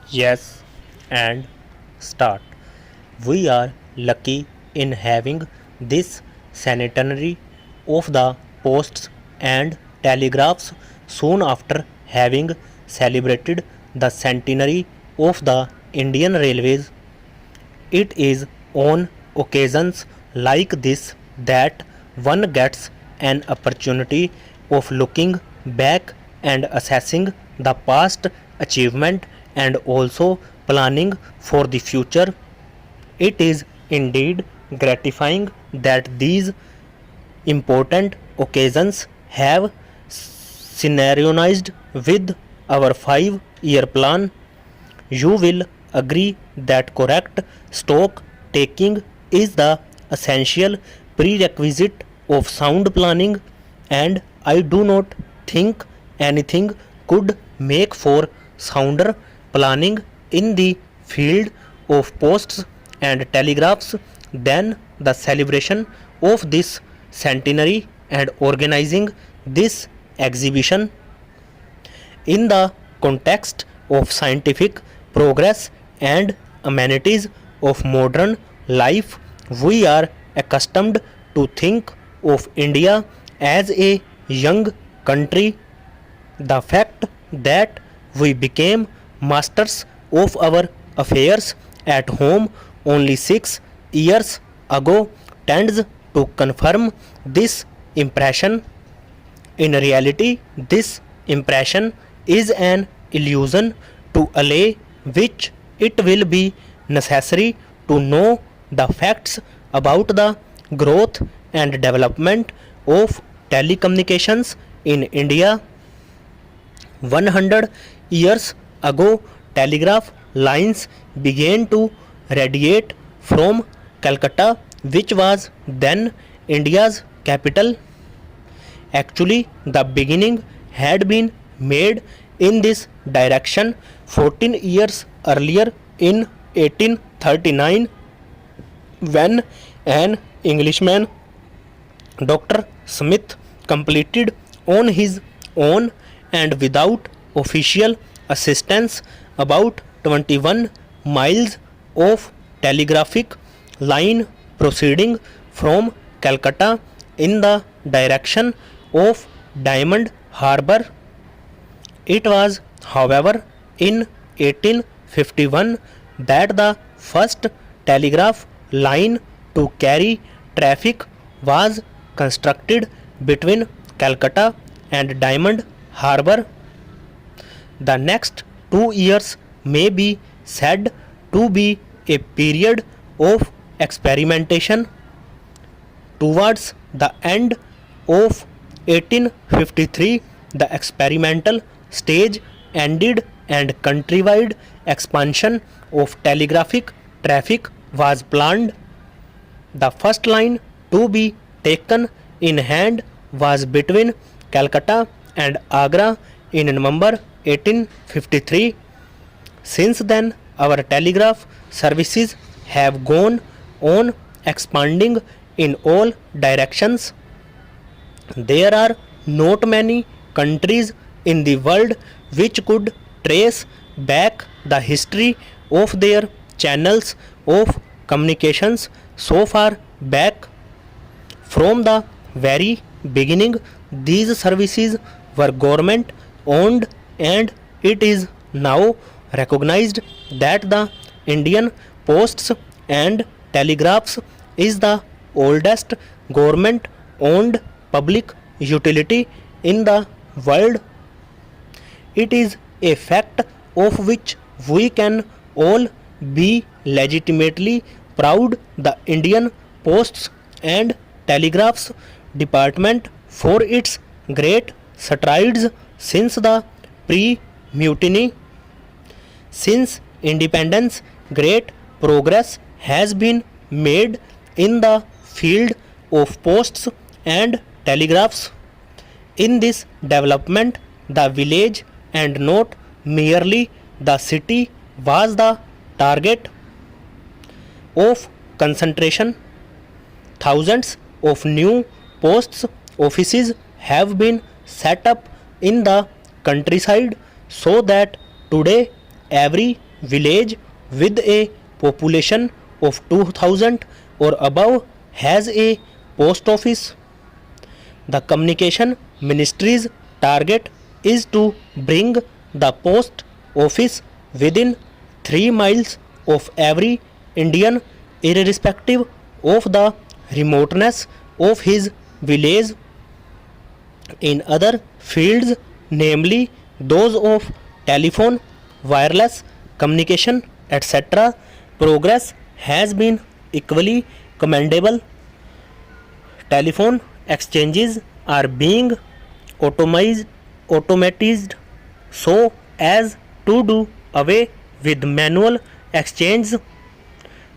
Yes, and start. We are lucky in having this centenary of the posts and telegraphs soon after having celebrated the centenary of the Indian Railways. It is on occasions like this that one gets an opportunity of looking back and assessing the past achievement and also planning for the future. It is indeed gratifying that these important occasions have synchronized with our 5-year plan. You will agree that correct stock taking is the essential prerequisite of sound planning, and I do not think anything could make for sounder planning in the field of posts and telegraphs than the celebration of this centenary and organizing this exhibition. In the context of scientific progress and amenities of modern life, we are accustomed to think of India as a young country. The fact that we became masters of our affairs at home only 6 years ago tends to confirm this impression. In reality, this impression is an illusion to allay which it will be necessary to know the facts about the growth and development of telecommunications in India. 100 years ago, telegraph lines began to radiate from Calcutta, which was then India's capital. Actually, the beginning had been made in this direction 14 years earlier in 1839 when an Englishman, Dr. Smith, completed on his own and without official assistance about 21 miles of telegraphic line proceeding from Calcutta in the direction of Diamond Harbour. It was, however, in 1851 that the first telegraph line to carry traffic was constructed between Calcutta and Diamond Harbour. The next 2 years may be said to be a period of experimentation. Towards the end of 1853, the experimental stage ended and countrywide expansion of telegraphic traffic was planned. The first line to be taken in hand was between Calcutta and Agra in November 1853. Since then, our telegraph services have gone on expanding in all directions. There are not many countries in the world which could trace back the history of their channels of communications so far back. From the very beginning, these services were government owned, and it is now recognized that the Indian Posts and Telegraphs is the oldest government owned public utility in the world. It is a fact of which we can all be legitimately proud. The Indian Posts and Telegraphs Department for its great strides since the pre-mutiny. Since independence, great progress has been made in the field of posts and telegraphs. In this development, the village and not merely the city was the target of concentration. Thousands of new posts offices have been set up in the countryside so that today every village with a population of 2000 or above has a post office. The communication ministry's target is to bring the post office within 3 miles of every Indian, irrespective of the remoteness of his village. In other fields, namely those of telephone, wireless communication, etc., progress has been equally commendable. Telephone exchanges are being automatized so as to do away with manual exchanges.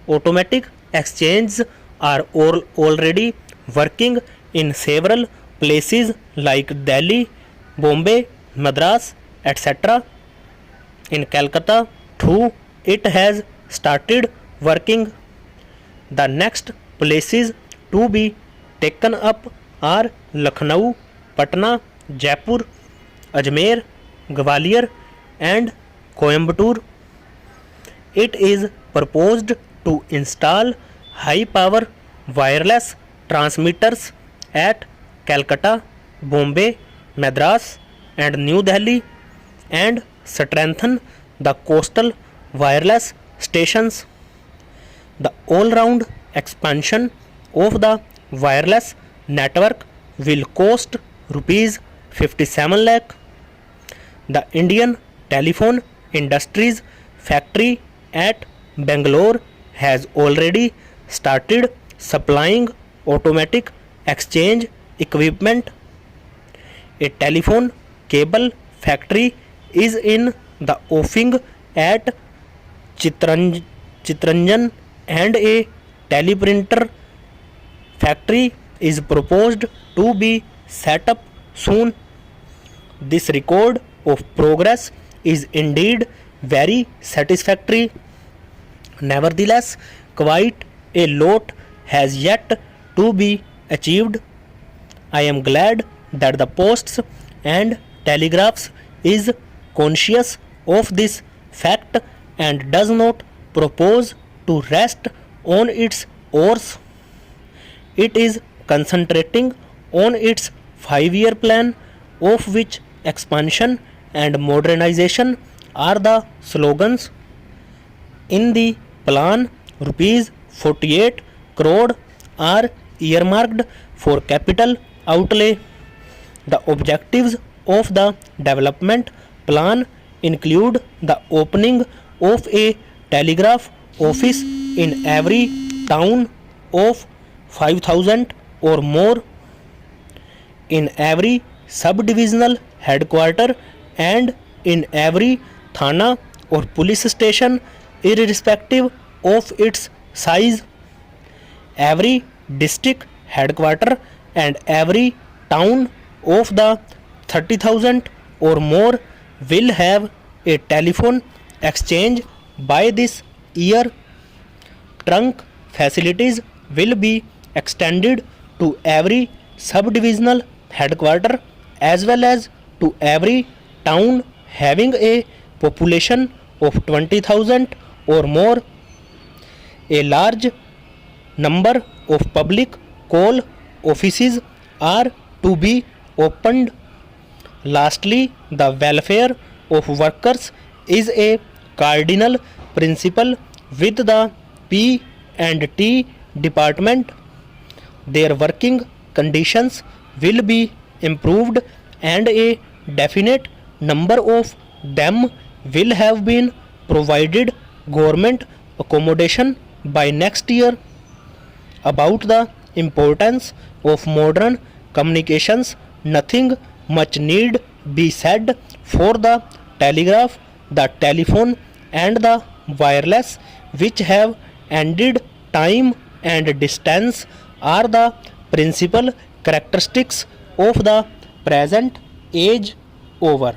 Automatic exchanges are already working in several places like Delhi, Bombay, Madras, etc. In Calcutta too it has started working. The next places to be taken up are Lucknow, Patna, Jaipur, Ajmer, Gwalior and Coimbatore. It is proposed to install high power wireless transmitters at Calcutta, Bombay, Madras and New Delhi and strengthen the coastal wireless stations. The all-round expansion of the wireless network will cost rupees 57 lakh. The Indian Telephone Industries factory at Bangalore has already started supplying automatic exchange equipment. A telephone cable factory is in the offing at Chittaranjan and a teleprinter factory is proposed to be set up soon. This record of progress is indeed very satisfactory. Nevertheless, quite a lot has yet to be achieved. I am glad that the Posts and Telegraphs is conscious of this fact and does not propose to rest on its oars. It is concentrating on its 5-year plan, of which expansion and modernization are the slogans. In the plan, rupees 48 crore are earmarked for capital outlay. The objectives of the development plan include the opening of a telegraph office in every town of 5,000 or more, in every sub-divisional headquarter and in every thana or police station irrespective of its size. Every district headquarter and every town of the 30,000 or more will have a telephone exchange by this year. Trunk facilities will be extended to every sub-divisional headquarter as well as to every town having a population of 20,000 or more. A large number of public call offices are to be opened. Lastly, the welfare of workers is a cardinal principle with the P and T department. Their working conditions will be improved and a definite number of them will have been provided government accommodation by next year. About the importance of modern communications, nothing much need be said, for the telegraph, the telephone and the wireless, which have ended time and distance, are the principal characteristics of the present age. Over.